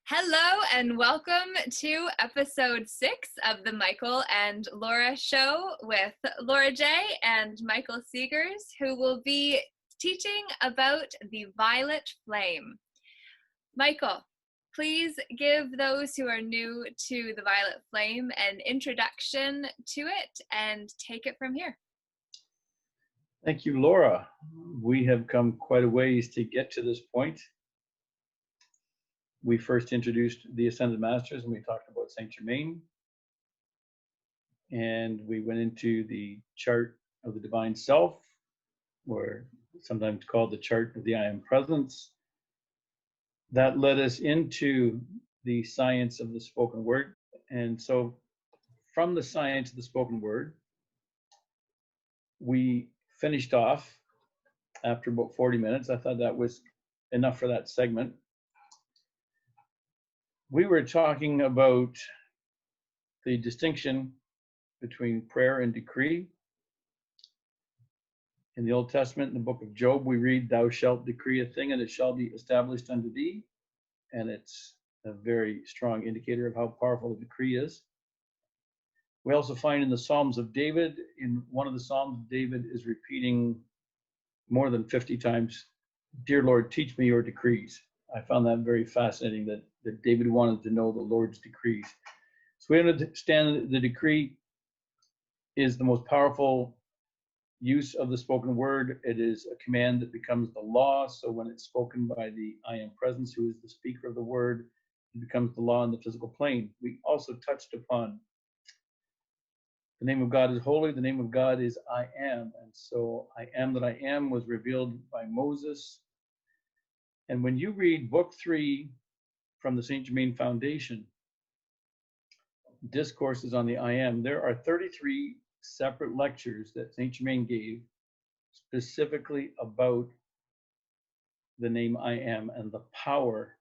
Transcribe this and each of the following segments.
Hello and welcome to episode 6 of the Michael and Laura Show with Laura J. and Michael Seegers, who will be teaching about the violet flame. Michael, please give those who are new to the violet flame an introduction to it and take it from here. Thank you, Laura. We have come quite a ways to get to this point. We first introduced the Ascended Masters and we talked about Saint Germain. And we went into the chart of the Divine Self, or sometimes called the chart of the I Am Presence. That led us into the science of the spoken word. And so from the science of the spoken word, we finished off after about 40 minutes. I thought that was enough for that segment. We were talking about the distinction between prayer and decree. In the Old Testament, in the book of Job, we read, "Thou shalt decree a thing and it shall be established unto thee." And it's a very strong indicator of how powerful a decree is. We also find in the Psalms of David, in one of the Psalms, David is repeating more than 50 times, "Dear Lord, teach me your decrees." I found that very fascinating that David wanted to know the Lord's decrees. So we understand that the decree is the most powerful use of the spoken word. It is a command that becomes the law. So when it's spoken by the I Am Presence, who is the speaker of the word, it becomes the law in the physical plane. We also touched upon the name of God is holy. The name of God is I Am. And so I Am that I Am was revealed by Moses. And when you read book 3 from the Saint Germain Foundation, Discourses on the I Am, there are 33 separate lectures that Saint Germain gave specifically about the name I Am and the power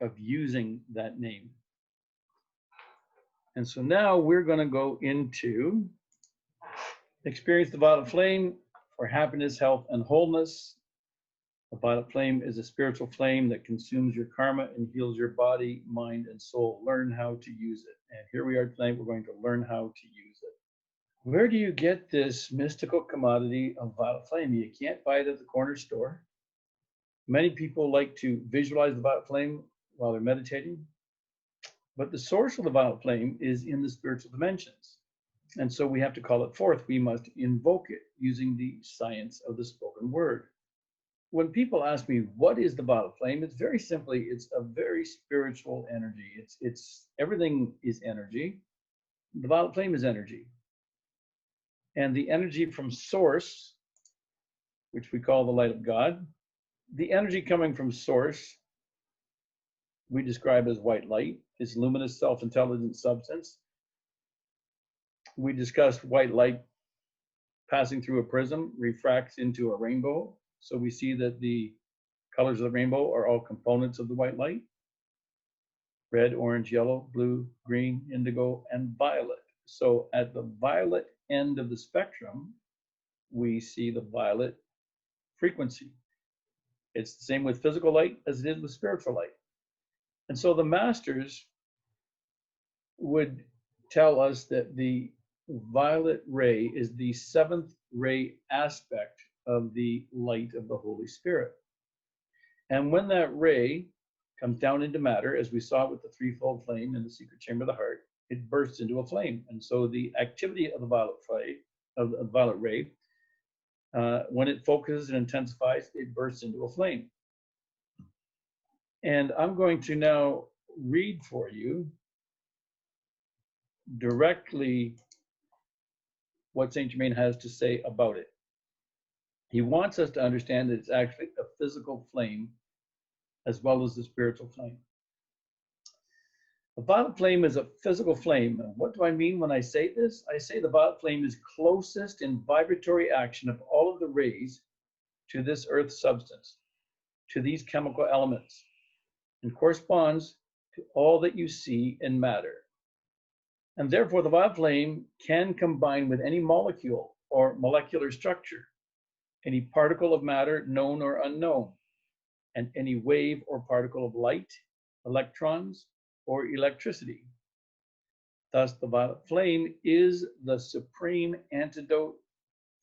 of using that name. And so now we're going to go into Experience the Violet Flame for happiness, health, and wholeness. The violet flame is a spiritual flame that consumes your karma and heals your body, mind, and soul. Learn how to use it. And here we are tonight. We're going to learn how to use it. Where do you get this mystical commodity of violet flame? You can't buy it at the corner store. Many people like to visualize the violet flame while they're meditating. But the source of the violet flame is in the spiritual dimensions. And so we have to call it forth. We must invoke it using the science of the spoken word. When people ask me, what is the violet flame? It's very simply, it's a very spiritual energy. It's everything is energy. The violet flame is energy. And the energy from source, which we call the light of God, the energy coming from source, we describe as white light. It's luminous, self-intelligent substance. We discussed white light passing through a prism refracts into a rainbow. So we see that the colors of the rainbow are all components of the white light: red, orange, yellow, blue, green, indigo, and violet. So at the violet end of the spectrum, we see the violet frequency. It's the same with physical light as it is with spiritual light. And so the masters would tell us that the violet ray is the 7th ray aspect of the light of the Holy Spirit. And when that ray comes down into matter, as we saw with the threefold flame in the secret chamber of the heart, it bursts into a flame. And so the activity of the violet flame, of the violet ray, when it focuses and intensifies, it bursts into a flame. And I'm going to now read for you directly what Saint Germain has to say about it. He wants us to understand that it's actually a physical flame as well as the spiritual flame. The violet flame is a physical flame. And what do I mean when I say this? I say the violet flame is closest in vibratory action of all of the rays to this earth substance, to these chemical elements, and corresponds to all that you see in matter. And therefore, the violet flame can combine with any molecule or molecular structure, any particle of matter known or unknown, and any wave or particle of light, electrons, or electricity. Thus, the violet flame is the supreme antidote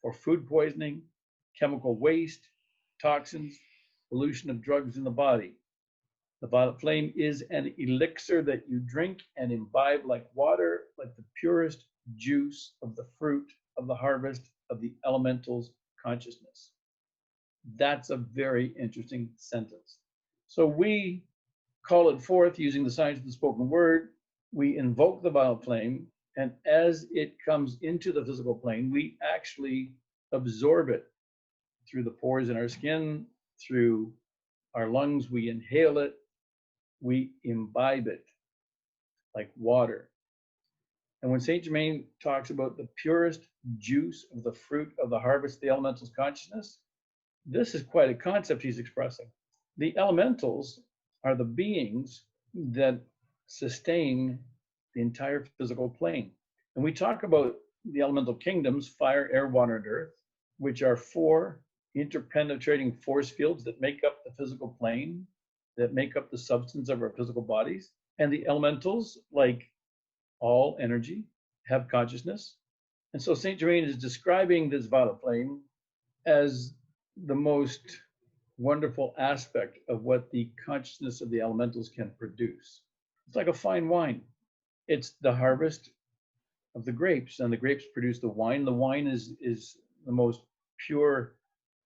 for food poisoning, chemical waste, toxins, pollution of drugs in the body. The violet flame is an elixir that you drink and imbibe like water, like the purest juice of the fruit of the harvest of the elementals' consciousness. That's a very interesting sentence. So we call it forth using the science of the spoken word. We invoke the violet flame, and as it comes into the physical plane, we actually absorb it through the pores in our skin, through our lungs. We inhale it, we imbibe it like water. And when Saint Germain talks about the purest juice of the fruit of the harvest of the elementals' consciousness, this is quite a concept he's expressing. The elementals are the beings that sustain the entire physical plane. And we talk about the elemental kingdoms, fire, air, water, and earth, which are 4 interpenetrating force fields that make up the physical plane, that make up the substance of our physical bodies. And the elementals, like all energy, have consciousness. And so Saint Germain is describing this violet flame as the most wonderful aspect of what the consciousness of the elementals can produce. It's like a fine wine. It's the harvest of the grapes, and the grapes produce the wine. The wine is the most pure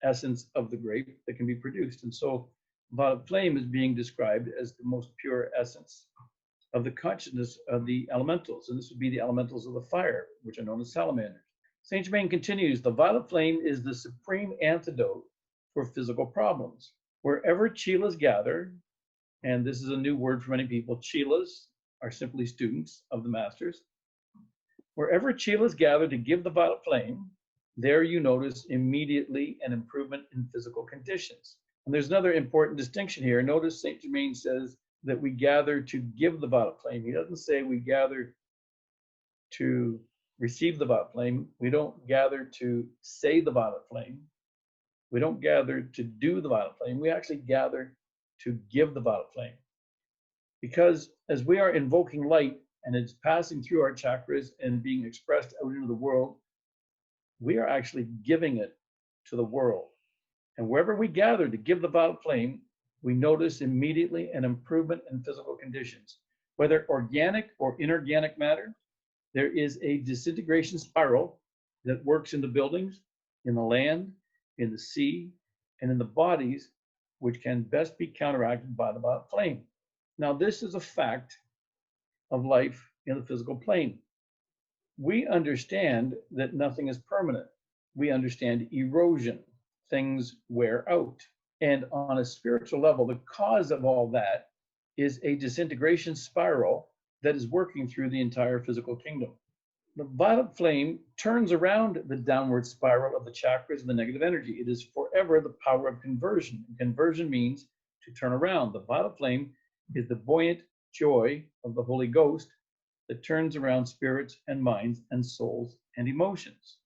essence of the grape that can be produced. And so violet flame is being described as the most pure essence of the consciousness of the elementals. And this would be the elementals of the fire, which are known as salamanders. Saint Germain continues, the violet flame is the supreme antidote for physical problems. Wherever chelas gather, and this is a new word for many people, chelas are simply students of the masters. Wherever chelas gather to give the violet flame, there you notice immediately an improvement in physical conditions. And there's another important distinction here. Notice Saint Germain says that we gather to give the violet flame. He doesn't say we gather to receive the violet flame. We don't gather to say the violet flame. We don't gather to do the violet flame. We actually gather to give the violet flame. Because as we are invoking light and it's passing through our chakras and being expressed out into the world, we are actually giving it to the world. And wherever we gather to give the violet flame, we notice immediately an improvement in physical conditions. Whether organic or inorganic matter, there is a disintegration spiral that works in the buildings, in the land, in the sea, and in the bodies, which can best be counteracted by the violet flame. Now, this is a fact of life in the physical plane. We understand that nothing is permanent. We understand erosion. Things wear out. And on a spiritual level, the cause of all that is a disintegration spiral that is working through the entire physical kingdom. The violet flame turns around the downward spiral of the chakras and the negative energy. It is forever the power of conversion. Conversion means to turn around. The violet flame is the buoyant joy of the Holy Ghost that turns around spirits and minds and souls and emotions.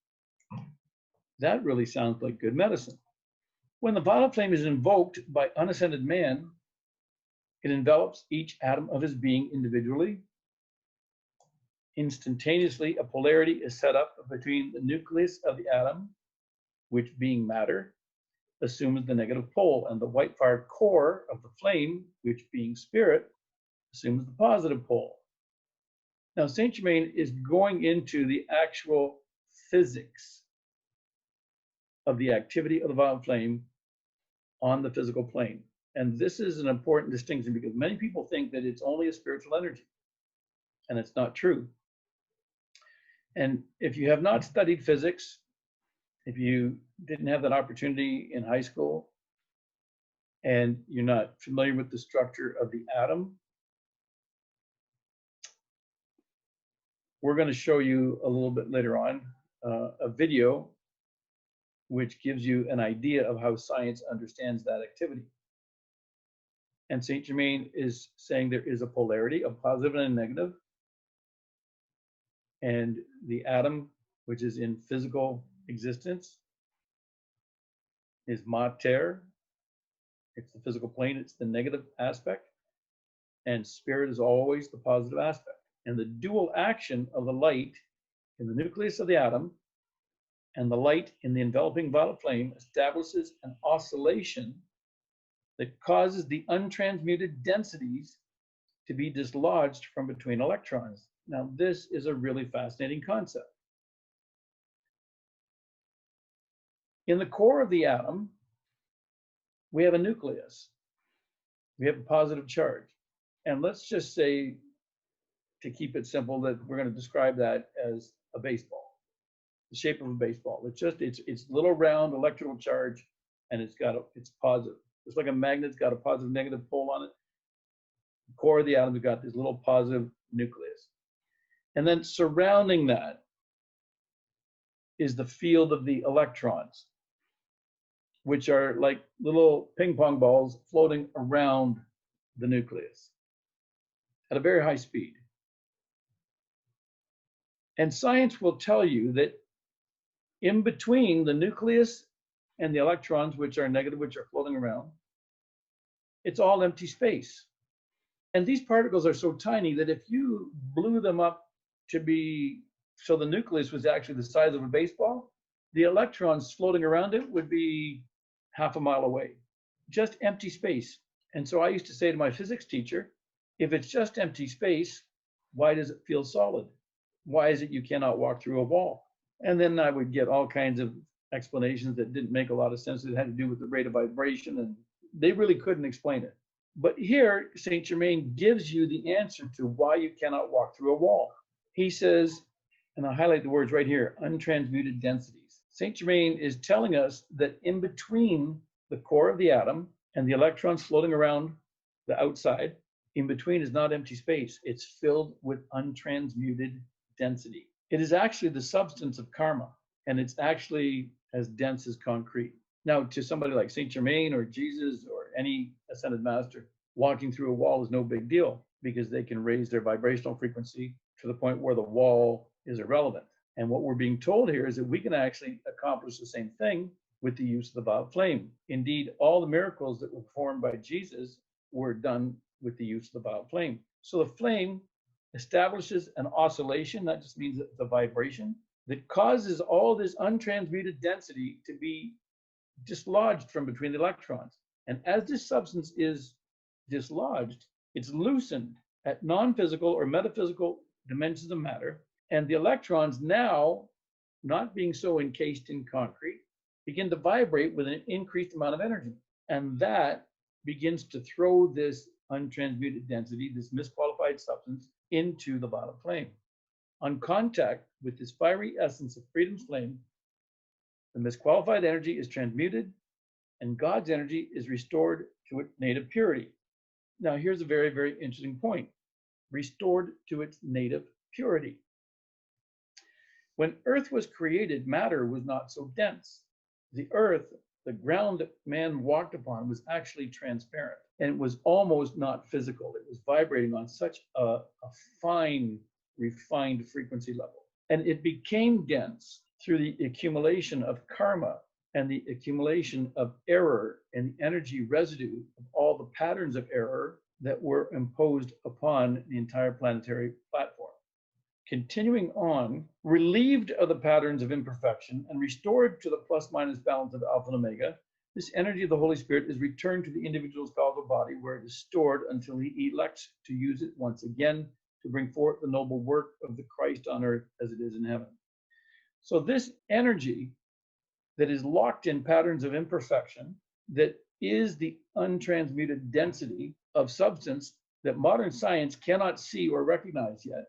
That really sounds like good medicine. When the violet flame is invoked by unascended man, it envelops each atom of his being individually. Instantaneously, a polarity is set up between the nucleus of the atom, which being matter, assumes the negative pole, and the white fire core of the flame, which being spirit, assumes the positive pole. Now, Saint Germain is going into the actual physics of the activity of the violet flame on the physical plane. And this is an important distinction because many people think that it's only a spiritual energy, and it's not true. And if you have not studied physics, if you didn't have that opportunity in high school, and you're not familiar with the structure of the atom, we're going to show you a little bit later on a video which gives you an idea of how science understands that activity. And Saint Germain is saying there is a polarity, a positive and a negative. And the atom, which is in physical existence, is mater. It's the physical plane, it's the negative aspect. and spirit is always the positive aspect. And the dual action of the light in the nucleus of the atom and the light in the enveloping violet flame establishes an oscillation that causes the untransmuted densities to be dislodged from between electrons. Now, this is a really fascinating concept. In the core of the atom, we have a nucleus. We have a positive charge. And let's just say, to keep it simple, that we're going to describe that as a baseball, the shape of a baseball. It's little round electrical charge, and it's positive. It's like a magnet's got a positive negative pole on it. The core of the atom, we've got this little positive nucleus. And then surrounding that is the field of the electrons, which are like little ping pong balls floating around the nucleus at a very high speed. And science will tell you that in between the nucleus and the electrons, which are negative, which are floating around, it's all empty space. And these particles are so tiny that if you blew them up to be, so the nucleus was actually the size of a baseball, the electrons floating around it would be half a mile away, just empty space. And so I used to say to my physics teacher, if it's just empty space, why does it feel solid? Why is it you cannot walk through a wall? And then I would get all kinds of explanations that didn't make a lot of sense. It had to do with the rate of vibration, and they really couldn't explain it. But here, Saint Germain gives you the answer to why you cannot walk through a wall. He says, and I'll highlight the words right here, untransmuted densities. Saint Germain is telling us that in between the core of the atom and the electrons floating around the outside, in between is not empty space. It's filled with untransmuted density. It is actually the substance of karma, and it's actually as dense as concrete. Now, to somebody like Saint Germain or Jesus or any ascended master, walking through a wall is no big deal because they can raise their vibrational frequency to the point where the wall is irrelevant. And what we're being told here is that we can actually accomplish the same thing with the use of the violet flame. Indeed, all the miracles that were performed by Jesus were done with the use of the violet flame. So the flame establishes an oscillation, that just means the vibration, that causes all this untransmuted density to be dislodged from between the electrons. And as this substance is dislodged, it's loosened at non-physical or metaphysical dimensions of matter, and the electrons now, not being so encased in concrete, begin to vibrate with an increased amount of energy. And that begins to throw this untransmuted density, this misqualified substance, into the violet flame. On contact with this fiery essence of freedom's flame, the misqualified energy is transmuted and God's energy is restored to its native purity. Now, here's a very, very interesting point. Restored to its native purity. When Earth was created, matter was not so dense. The Earth, the ground that man walked upon, was actually transparent, and it was almost not physical. It was vibrating on such a fine, refined frequency level. And it became dense through the accumulation of karma and the accumulation of error and the energy residue of all the patterns of error that were imposed upon the entire planetary platform. Continuing on, relieved of the patterns of imperfection and restored to the plus-minus balance of Alpha and Omega, this energy of the Holy Spirit is returned to the individual's causal body, where it is stored until he elects to use it once again to bring forth the noble work of the Christ on earth as it is in heaven. So this energy that is locked in patterns of imperfection, that is the untransmuted density of substance that modern science cannot see or recognize yet,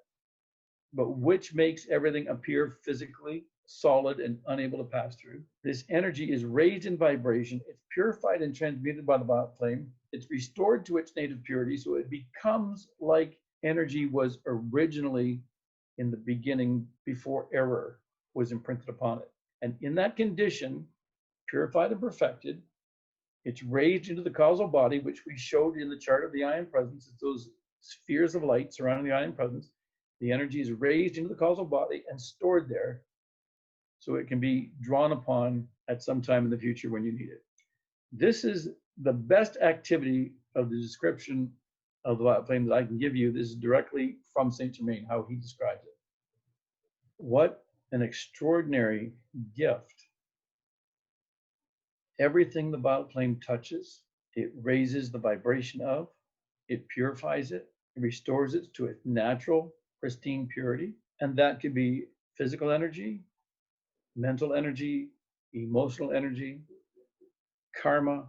but which makes everything appear physically solid and unable to pass through. This energy is raised in vibration, it's purified and transmuted by the violet flame, it's restored to its native purity, so it becomes like energy was originally in the beginning before error was imprinted upon it. And in that condition, purified and perfected, it's raised into the causal body, which we showed in the chart of the ion presence. It's those spheres of light surrounding the ion presence. The energy is raised into the causal body and stored there so it can be drawn upon at some time in the future when you need it. This is the best activity of the description of the violet flame that I can give you. This is directly from Saint Germain, how he describes it. What an extraordinary gift. Everything the violet flame touches, it raises the vibration of, it purifies it, it restores it to its natural, pristine purity. And that could be physical energy, mental energy, emotional energy, karma.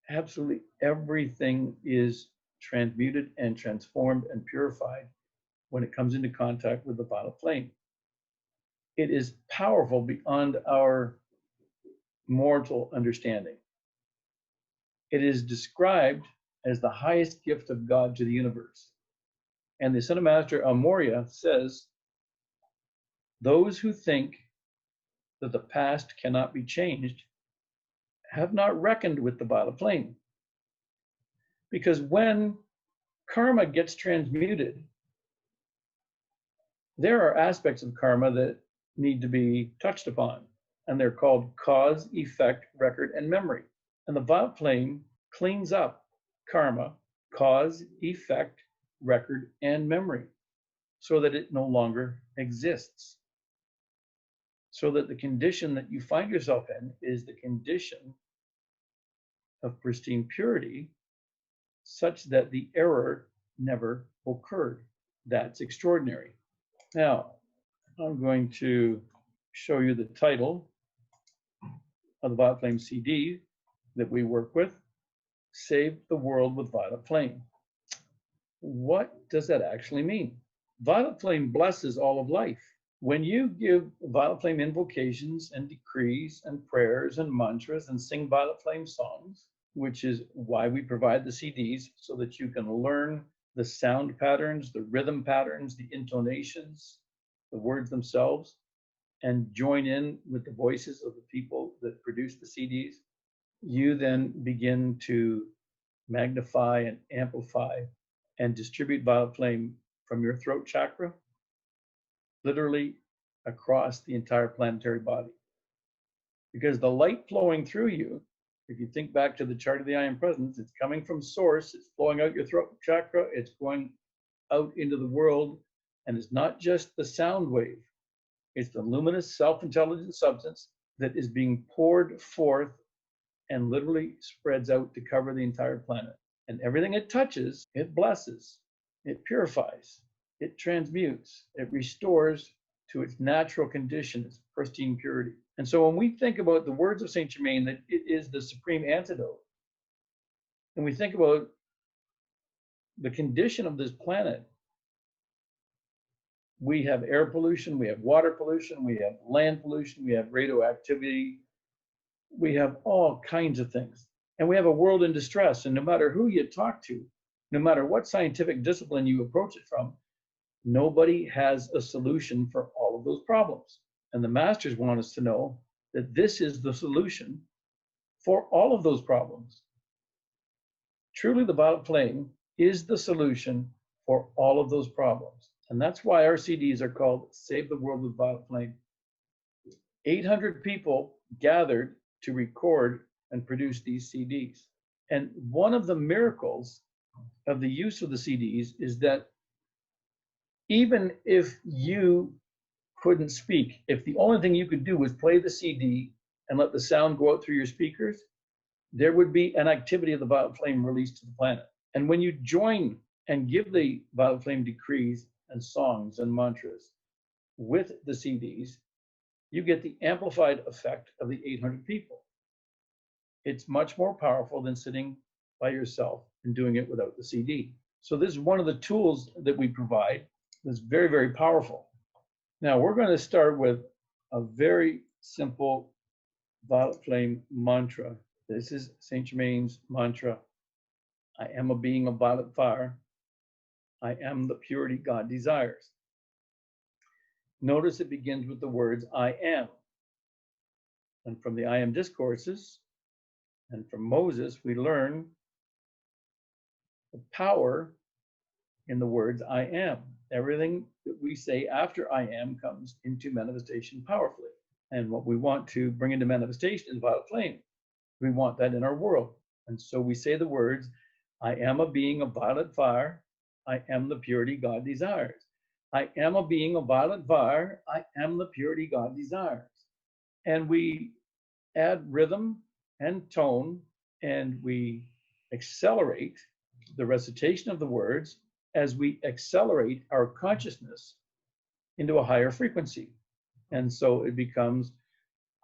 Absolutely everything is transmuted and transformed and purified when it comes into contact with the violet flame. It is powerful beyond our mortal understanding. It is described as the highest gift of God to the universe. And the Son of Master Amoria says, those who think that the past cannot be changed have not reckoned with the violet flame. Because when karma gets transmuted, there are aspects of karma that need to be touched upon, and they're called cause, effect, record, and memory. And the violet flame cleans up karma, cause, effect, record, and memory, so that it no longer exists. So that the condition that you find yourself in is the condition of pristine purity, such that the error never occurred. That's extraordinary. Now, I'm going to show you the title of the Violet Flame CD that we work with, Save the World with Violet Flame. What does that actually mean? Violet Flame blesses all of life. When you give Violet Flame invocations and decrees and prayers and mantras and sing Violet Flame songs, which is why we provide the CDs, so that you can learn the sound patterns, the rhythm patterns, the intonations, the words themselves, and join in with the voices of the people that produce the CDs. You then begin to magnify and amplify and distribute Violet Flame from your throat chakra, literally across the entire planetary body. Because the light flowing through you, if you think back to the chart of the I Am Presence, it's coming from source, it's flowing out your throat chakra, it's going out into the world, and it's not just the sound wave, it's the luminous self-intelligent substance that is being poured forth and literally spreads out to cover the entire planet. And everything it touches, it blesses, it purifies, it transmutes, it restores to its natural condition, its pristine purity. And so when we think about the words of Saint Germain, that it is the supreme antidote, and we think about the condition of this planet, we have air pollution, we have water pollution, we have land pollution, we have radioactivity, we have all kinds of things. And we have a world in distress. And no matter who you talk to, no matter what scientific discipline you approach it from, nobody has a solution for all of those problems. And the masters want us to know that this is the solution for all of those problems. Truly, the Violet Flame is the solution for all of those problems. And that's why our CDs are called Save the World with Violet Flame. 800 people gathered to record and produce these CDs. And one of the miracles of the use of the CDs is that even if you couldn't speak, if the only thing you could do was play the CD and let the sound go out through your speakers, there would be an activity of the Violet Flame released to the planet. And when you join and give the Violet Flame decrees and songs and mantras with the CDs, you get the amplified effect of the 800 people. It's much more powerful than sitting by yourself and doing it without the CD. So this is one of the tools that we provide that's very, very powerful. Now we're going to start with a very simple Violet Flame mantra. This is Saint Germain's mantra. I am a being of violet fire. I am the purity God desires. Notice it begins with the words, I am. And from the I Am discourses and from Moses, we learn the power in the words, I am. Everything that we say after I am comes into manifestation powerfully. And what we want to bring into manifestation is Violet Flame. We want that in our world. And so we say the words, I am a being of violet fire. I am the purity God desires. I am a being of violet fire. I am the purity God desires. And we add rhythm and tone, and we accelerate the recitation of the words as we accelerate our consciousness into a higher frequency. And so it becomes,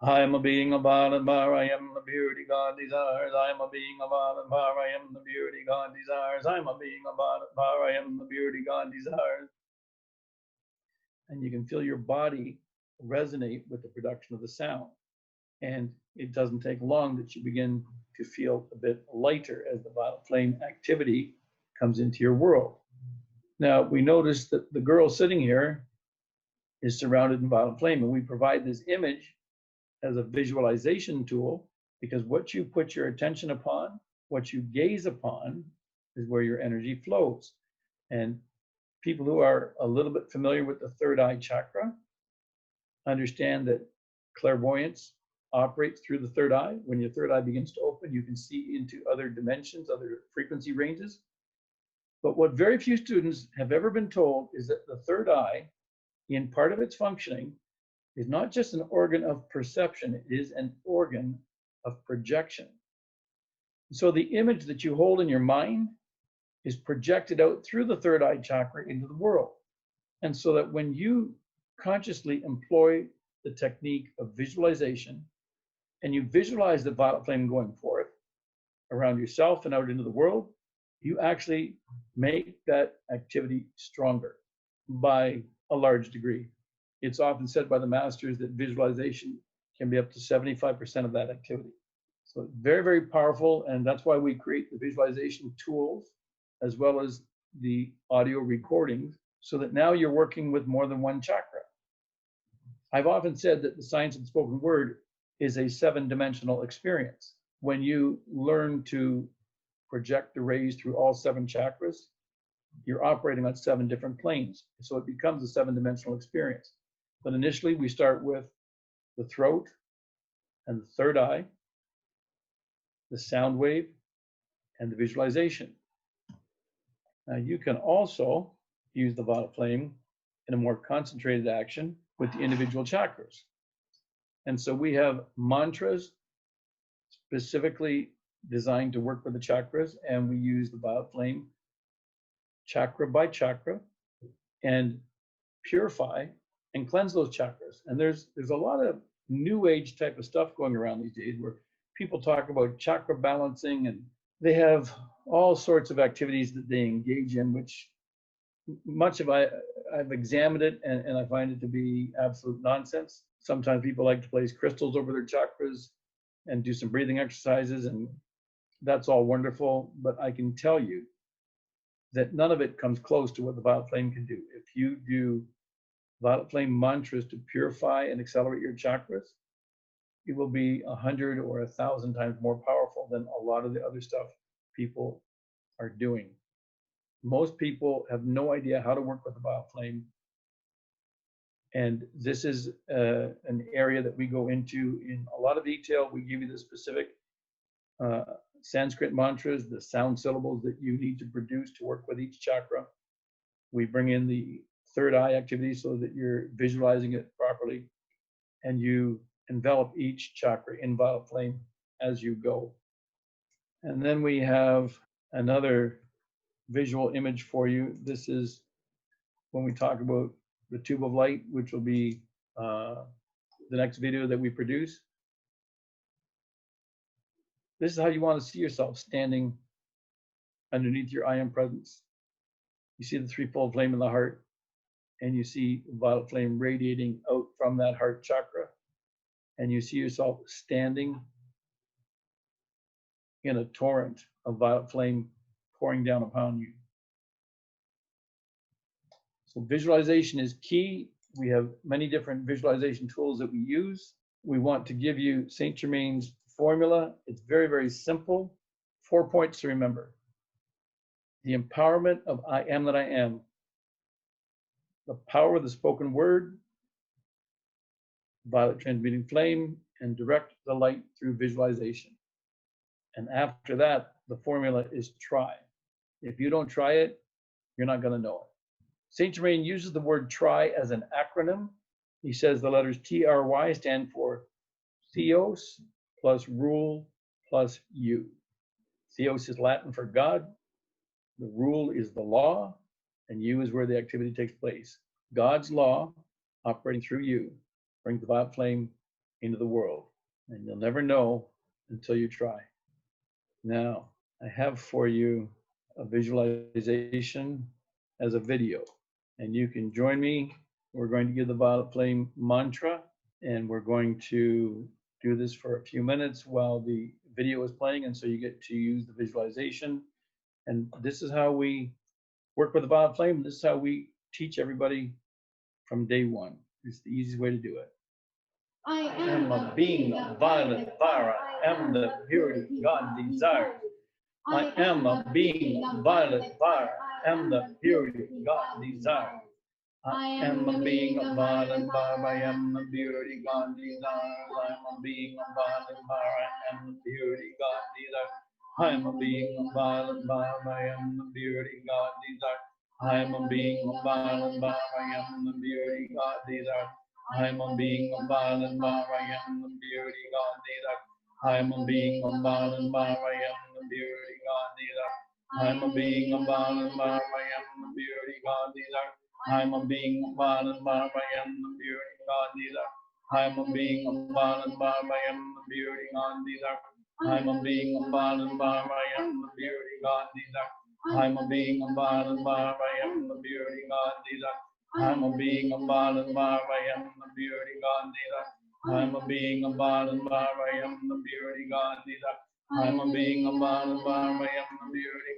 I am a being of violet fire, I am the purity God desires. I am a being of violet fire, I am the purity God desires. I am a being of violet fire, I am the purity God desires. And you can feel your body resonate with the production of the sound. And it doesn't take long that you begin to feel a bit lighter as the violet flame activity comes into your world. Now, we notice that the girl sitting here is surrounded in violet flame, and we provide this image as a visualization tool, because what you put your attention upon, what you gaze upon, is where your energy flows. And people who are a little bit familiar with the third eye chakra understand that clairvoyance operates through the third eye. When your third eye begins to open, you can see into other dimensions, other frequency ranges. But what very few students have ever been told is that the third eye, in part of its functioning, is not just an organ of perception, it is an organ of projection. So the image that you hold in your mind is projected out through the third eye chakra into the world. And so that when you consciously employ the technique of visualization, and you visualize the violet flame going forth around yourself and out into the world, you actually make that activity stronger by a large degree. It's often said by the masters that visualization can be up to 75% of that activity. So it's very, very powerful, and that's why we create the visualization tools as well as the audio recordings, so that now you're working with more than one chakra. I've often said that the science of the spoken word is a 7-dimensional experience. When you learn to project the rays through all 7 chakras, you're operating on 7 different planes. So it becomes a 7-dimensional experience. But initially, we start with the throat and the third eye, the sound wave, and the visualization. Now, you can also use the violet flame in a more concentrated action with the individual chakras. And so we have mantras specifically designed to work with the chakras, and we use the violet flame chakra by chakra and purify and cleanse those chakras. And there's a lot of new age type of stuff going around these days where people talk about chakra balancing, and they have all sorts of activities that they engage in, which much of I've examined it, and I find it to be absolute nonsense. Sometimes people like to place crystals over their chakras and do some breathing exercises, and that's all wonderful. But I can tell you that none of it comes close to what the violet flame can do. If you do violet flame mantras to purify and accelerate your chakras, it will be 100 or 1,000 times more powerful than a lot of the other stuff people are doing. Most people have no idea how to work with the violet flame. And this is an area that we go into in a lot of detail. We give you the specific Sanskrit mantras, the sound syllables that you need to produce to work with each chakra. We bring in the third eye activity so that you're visualizing it properly, and you envelop each chakra in violet flame as you go. And then we have another visual image for you. This is when we talk about the tube of light, which will be the next video that we produce. This is how you want to see yourself standing underneath your I am presence. You see the threefold flame in the heart, and you see violet flame radiating out from that heart chakra, and you see yourself standing in a torrent of violet flame pouring down upon you. So visualization is key. We have many different visualization tools that we use. We want to give you Saint Germain's formula. It's very, very simple. 4 points to remember. The empowerment of I am that I am. The power of the spoken word, violet transmuting flame, and direct the light through visualization. And after that, the formula is try. If you don't try it, you're not going to know it. Saint Germain uses the word try as an acronym. He says the letters TRY stand for Theos plus rule plus you. Theos is Latin for God. The rule is the law, and you is where the activity takes place. God's law, operating through you, brings the violet flame into the world, and you'll never know until you try. Now, I have for you a visualization as a video, and you can join me. We're going to give the violet flame mantra, and we're going to do this for a few minutes while the video is playing, and so you get to use the visualization. And this is how we work with the violet flame. This is how we teach everybody from day one. It's the easiest way to do it. I am a being of violet fire. I am the purity God desires. I am a being of violet fire. I am the purity God desires. I am a being of violet fire. I am the purity God desires. I am a being of violet fire. I am the purity God desires. I am a being of violet fire. I am the purity God desires. I am a being of violet fire. I am the purity God desires. I am a being of violet fire. I am the purity God desires. I am a being of violet fire. I am the purity God desires. I am a being of violet fire. I am the purity God desires. I am a being of violet fire. I am the purity God desires. I am a being of violet fire. I am the purity God desires. I am a being of violet fire. I am the purity God desires. I am a being of violet fire. I am the purity God desires. I am a being of violet fire. I am the purity God desires. I am a being of violet fire. I am the purity God desires. I am a being of violet fire. I am the purity God desires. I am a being of violet fire. I am the purity God desires. I am a being of violet fire. I am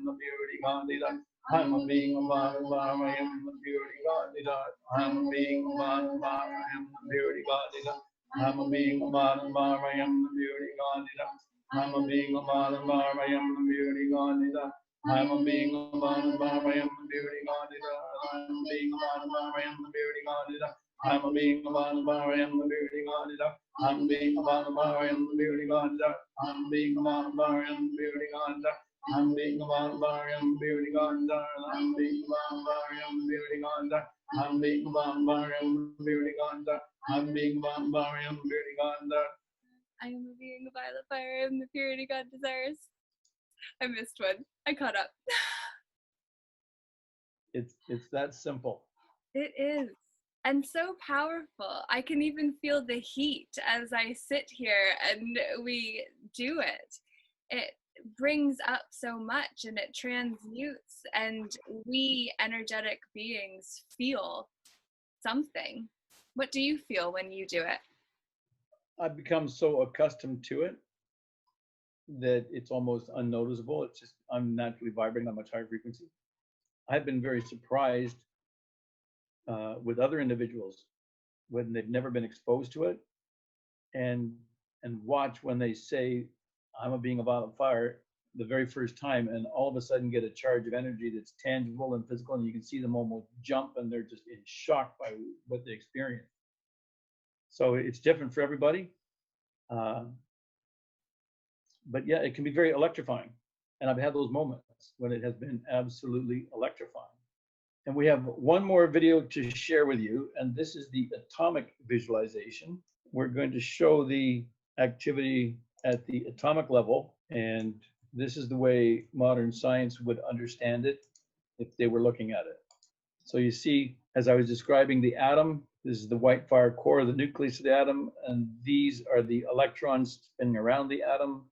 the purity God desires. I am a being of violet fire. I am the purity God desires. I am a being of violet fire. I am the purity God desires. I am a being of violet fire. I am the purity God desires. I am a being of violet fire. I am the purity God desires. I am a being of violet fire. I am the purity God desires. I am a being of violet fire. I am the purity God desires. I am a being of violet fire. I am the purity God desires. I am a being of violet fire. I am the purity God desires. I am a being of violet fire. I am the purity God desires. I am a being of violet fire. I am the purity God desires. I am a being of violet fire. I am the purity God desires. I am a being of violet fire. I am the purity God desires. I am a being of violet fire and the purity God desires. I missed one. I caught up. It's that simple. It is. And so powerful. I can even feel the heat as I sit here and we do it. It brings up so much and it transmutes, and we energetic beings feel something. What do you feel when you do it? I've become so accustomed to it that it's almost unnoticeable. It's just, I'm naturally vibrating on a much higher frequency. I've been very surprised with other individuals when they've never been exposed to it, and watch when they say, I'm a being of violet fire, the very first time, and all of a sudden get a charge of energy that's tangible and physical, and you can see them almost jump, and they're just in shock by what they experience. So it's different for everybody. But yeah, it can be very electrifying. And I've had those moments when it has been absolutely electrifying. And we have one more video to share with you, and this is the atomic visualization. We're going to show the activity at the atomic level, and this is the way modern science would understand it if they were looking at it. So you see, as I was describing the atom, this is the white fire core, the nucleus of the atom, and these are the electrons spinning around the atom.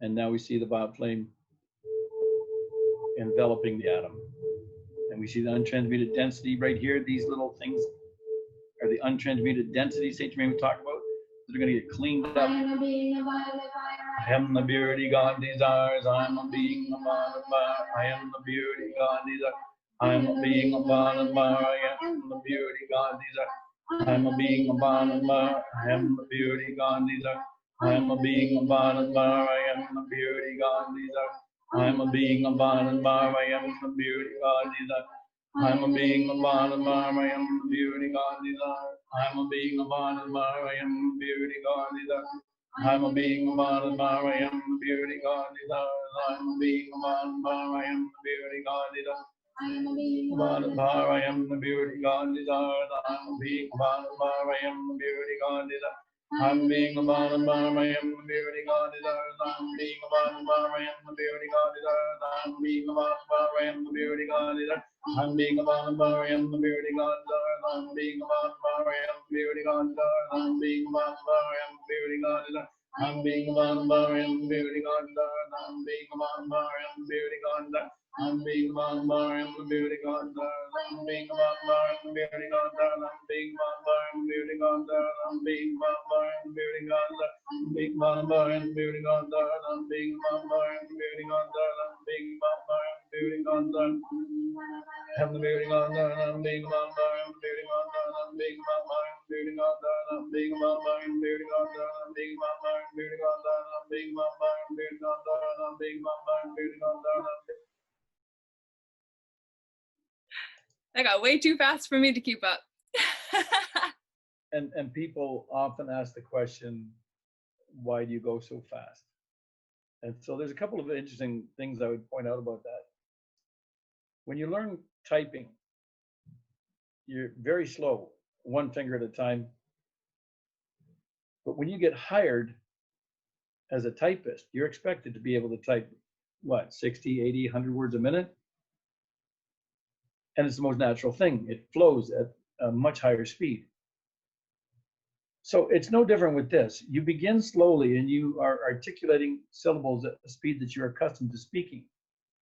And now we see the violet flame enveloping the atom. And we see the untransmuted density right here. These little things are the untransmuted density Saint Germain would talk about. They're going to get cleaned up. I am the purity God desires. I am a being of violet fire. I am the purity God desires. I am a being of violet fire. I am the purity God desires. I am a being of violet fire. I am the purity God desires. I am a being of violet fire. I am the purity God desires. I am a being of violet fire. I am the purity God desires. I'm a being of Anandamar, I am the beauty God desire. I'm a being of Anandamar, I am the beauty God desire. I'm a being of Anandamar, I am the beauty God desire. I'm a being of Anandamar, I am the beauty God desire. I'm a being of Anandamar, I am the beauty God desire. I'm a being of Anandamar, I am the beauty God desire. I'm being a man of man, I am the beauty God desires. I'm being a man of man, I am the beauty God desires. I'm being a man of man, I am the beauty God desires. I'm being a man of man, I am the beauty God desires. I'm being a man of man, I am the beauty God desires. I'm being a man of man, I am the beauty God desires. I'm being a man of man, I am the beauty God desires. I'm being a man of man, I am the beauty God desires. I'm being a man of man, I am the beauty God desires. I'm being a man of man, I am the beauty God desires. I'm being a man of man, I am the beauty God desires. I'm being a man of man, I am the beauty God desires. I'm being a man of man, I am the beauty God desires. I'm being a man of man, I am the beauty God desires. I'm being a man of man, I am the beauty God desires. I'm the beauty God desires. I'm being a man of man, I am the beauty God desires. I'm being a man of man, I am the beauty God desires. I'm being a man of man, I am the beauty God desires. I'm being a man of man, I am the beauty God desires. I'm being a man of man, I am the beauty God desires. I'm being a man of man, I am the beauty God desires. I got way too fast for me to keep up. And people often ask the question, why do you go so fast? And so there's a couple of interesting things I would point out about that. When you learn typing, you're very slow, one finger at a time. But when you get hired as a typist, you're expected to be able to type, 60, 80, 100 words a minute? And it's the most natural thing. It flows at a much higher speed. So it's no different with this. You begin slowly and you are articulating syllables at the speed that you're accustomed to speaking,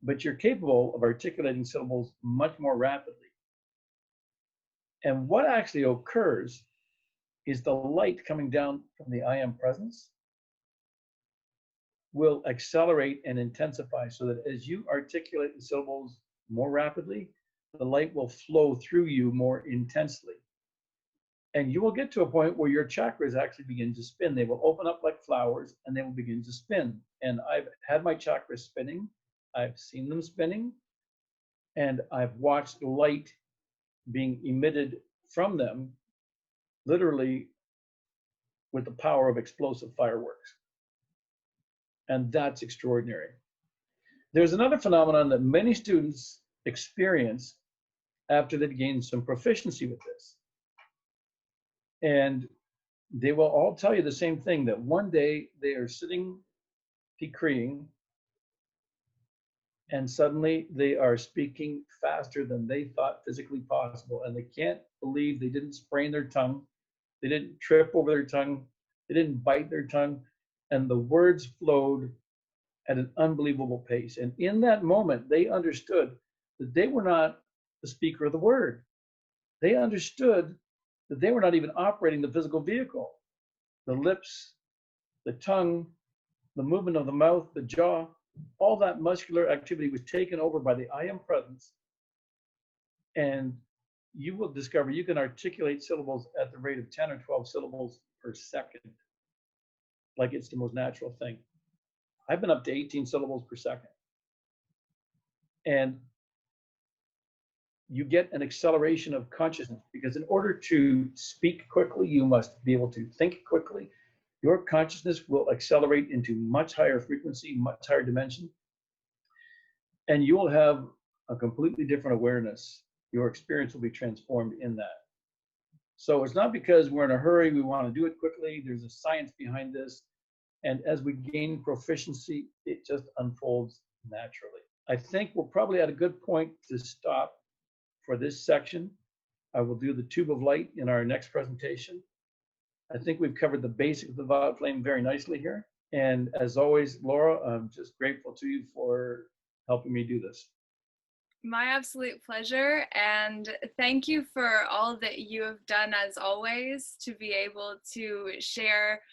but you're capable of articulating syllables much more rapidly. And what actually occurs is the light coming down from the I am presence will accelerate and intensify so that as you articulate the syllables more rapidly, the light will flow through you more intensely. And you will get to a point where your chakras actually begin to spin. They will open up like flowers and they will begin to spin. And I've had my chakras spinning. I've seen them spinning. And I've watched light being emitted from them, literally with the power of explosive fireworks. And that's extraordinary. There's another phenomenon that many students experience after they've gained some proficiency with this. And they will all tell you the same thing, that one day they are sitting decreeing and suddenly they are speaking faster than they thought physically possible. And they can't believe they didn't sprain their tongue. They didn't trip over their tongue. They didn't bite their tongue. And the words flowed at an unbelievable pace. And in that moment, they understood that they were not the speaker of the word. They understood that they were not even operating the physical vehicle. The lips, the tongue, the movement of the mouth, the jaw, all that muscular activity was taken over by the I am presence. And you will discover you can articulate syllables at the rate of 10 or 12 syllables per second. Like it's the most natural thing. I've been up to 18 syllables per second. And you get an acceleration of consciousness, because in order to speak quickly, you must be able to think quickly. Your consciousness will accelerate into much higher frequency, much higher dimension, and you will have a completely different awareness. Your experience will be transformed in that. So it's not because we're in a hurry, we want to do it quickly. There's a science behind this. And as we gain proficiency, it just unfolds naturally. I think we're probably at a good point to stop for this section. I will do the tube of light in our next presentation. I think we've covered the basics of the violet flame very nicely here. And as always, Laura, I'm just grateful to you for helping me do this. My absolute pleasure. And thank you for all that you have done, as always, to be able to share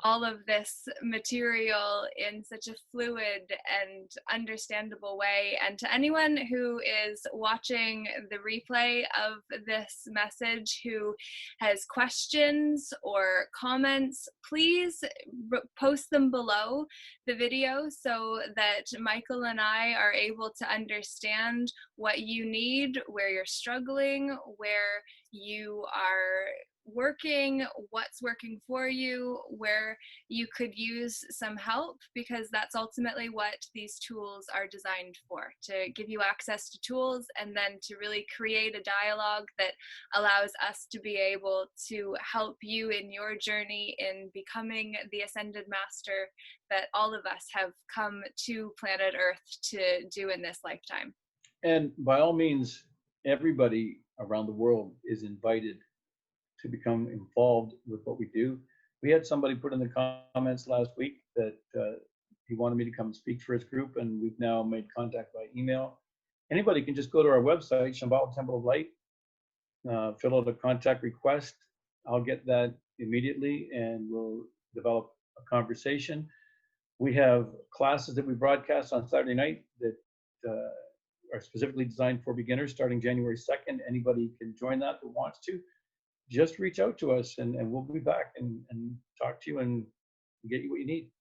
all of this material in such a fluid and understandable way. And to anyone who is watching the replay of this message who has questions or comments, please post them below the video so that Michael and I are able to understand what you need, where you're struggling, where you are working, what's working for you, where you could use some help, because that's ultimately what these tools are designed for, to give you access to tools and then to really create a dialogue that allows us to be able to help you in your journey in becoming the ascended master that all of us have come to planet Earth to do in this lifetime. And by all means, everybody around the world is invited to become involved with what we do. We had somebody put in the comments last week that he wanted me to come speak for his group, and we've now made contact by email. Anybody can just go to our website, Shambhala Temple of Light, fill out a contact request. I'll get that immediately, and we'll develop a conversation. We have classes that we broadcast on Saturday night that are specifically designed for beginners starting January 2nd. Anybody can join that who wants to. Just reach out to us, and we'll be back and talk to you and get you what you need.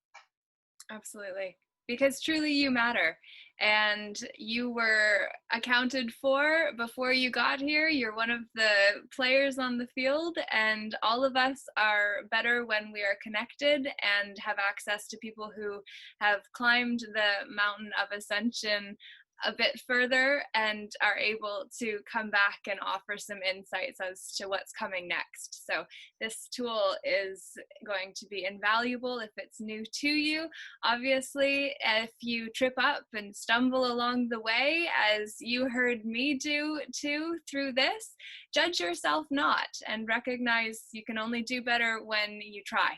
Absolutely. Because truly you matter, and you were accounted for before you got here. You're one of the players on the field, and all of us are better when we are connected and have access to people who have climbed the mountain of ascension a bit further and are able to come back and offer some insights as to what's coming next. So this tool is going to be invaluable if it's new to you. Obviously, if you trip up and stumble along the way, as you heard me do too through this, judge yourself not and recognize you can only do better when you try.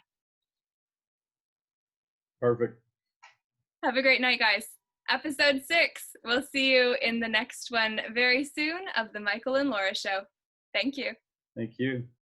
Perfect. Have a great night, guys. Episode 6. We'll see you in the next one very soon of the Michael and Laura Show. Thank you. Thank you.